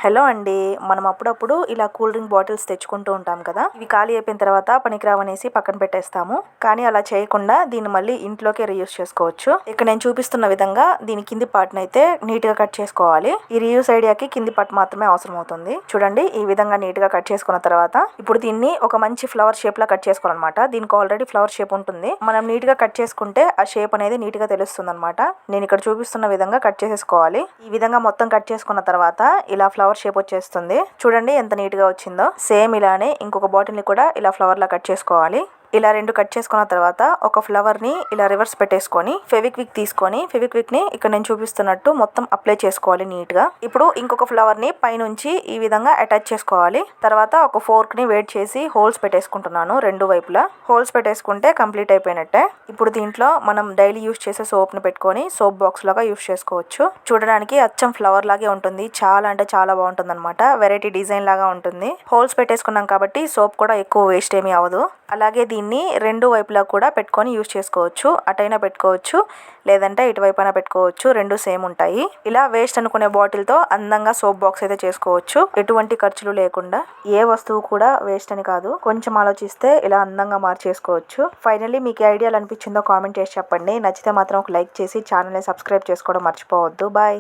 Hello అండి. మనం అప్పుడప్పుడు ఇలా కూల్ డ్రింక్ బాటిల్స్ తెచ్చుకుంటూ ఉంటాం కదా. ఇవి ఖాళీ అయిపోయిన తర్వాత పనికిరావనేసి పక్కన పెట్టేస్తాము. కానీ అలా చేయకుండా దీన్ని మళ్ళీ ఇంట్లోకే రీయూస్ చేసుకోవచ్చు. ఇక్కడ నేను చూపిస్తున్న విధంగా దీని కింది పార్ట్ అయితే నీట్ గా కట్ చేసుకోవాలి. ఈ రీయూస్ ఐడియాకి కింది పార్ట్ మాత్రమే అవసరం అవుతుంది. చూడండి, ఈ విధంగా నీట్ గా కట్ చేసుకున్న తర్వాత ఇప్పుడు దీన్ని ఒక మంచి ఫ్లవర్ షేప్ లా కట్ చేసుకోవాలన్నమాట. దీనికి ఆల్రెడీ ఫ్లవర్ షేప్ ఉంటుంది. మనం నీట్ గా కట్ చేసుకుంటే ఆ షేప్ అనేది నీట్ గా తెలుస్తుంది అనమాట. నేను ఇక్కడ చూపిస్తున్న విధంగా కట్ చేసేసుకోవాలి. ఈ విధంగా మొత్తం కట్ చేసుకున్న తర్వాత ఇలా ఫ్లవర్ షేప్ వచ్చేస్తుంది. చూడండి ఎంత నీట్ గా వచ్చిందో. సేమ్ ఇలానే ఇంకొక బాటిల్ ని కూడా ఇలా ఫ్లవర్ లా కట్ చేసుకోవాలి. ఇలా రెండు కట్ చేసుకున్న తర్వాత ఒక ఫ్లవర్ ని ఇలా రివర్స్ పెట్టేసుకొని ఫెవిక్విక్ తీసుకొని ఫెవిక్విక్ ని ఇక్కడ నేను చూపిస్తున్నట్టు మొత్తం అప్లై చేసుకోవాలి నీట్ గా. ఇప్పుడు ఇంకొక ఫ్లవర్ ని పైనుంచి ఈ విధంగా అటాచ్ చేసుకోవాలి. తర్వాత ఒక ఫోర్క్ ని వేట్ చేసి హోల్స్ పెట్టేసుకుంటున్నాను. రెండు వైపులా హోల్స్ పెట్టేసుకుంటే కంప్లీట్ అయిపోయినట్టే. ఇప్పుడు దీంట్లో మనం డైలీ యూస్ చేసే సోప్ ని పెట్టుకొని సోప్ బాక్స్ లాగా యూస్ చేసుకోవచ్చు. చూడడానికి అచ్చం ఫ్లవర్ లాగే ఉంటుంది. చాలా అంటే చాలా బాగుంటుంది అనమాట. వెరైటీ డిజైన్ లాగా ఉంటుంది. హోల్స్ పెట్టేసుకున్నాం కాబట్టి సోప్ కూడా ఎక్కువ వేస్ట్ ఏమీ అవ్వదు. అలాగే దీన్ని రెండు వైపులా కూడా పెట్టుకొని యూస్ చేసుకోవచ్చు. అటైనా పెట్టుకోవచ్చు, లేదంటే ఇటువైపున పెట్టుకోవచ్చు. రెండు సేమ్ ఉంటాయి. ఇలా వేస్ట్ అనుకునే బాటిల్ తో అందంగా సోప్ బాక్స్ అయితే చేసుకోవచ్చు, ఎటువంటి ఖర్చులు లేకుండా. ఏ వస్తువు కూడా వేస్ట్ అని కాదు, కొంచెం ఆలోచిస్తే ఇలా అందంగా మార్చేసుకోవచ్చు. ఫైనల్లీ మీకు ఐడియాలు అనిపించిందో కామెంట్ చేసి చెప్పండి. నచ్చితే మాత్రం ఒక లైక్ చేసి ఛానల్ ని సబ్స్క్రైబ్ చేసుకోవడం మర్చిపోవద్దు. బాయ్.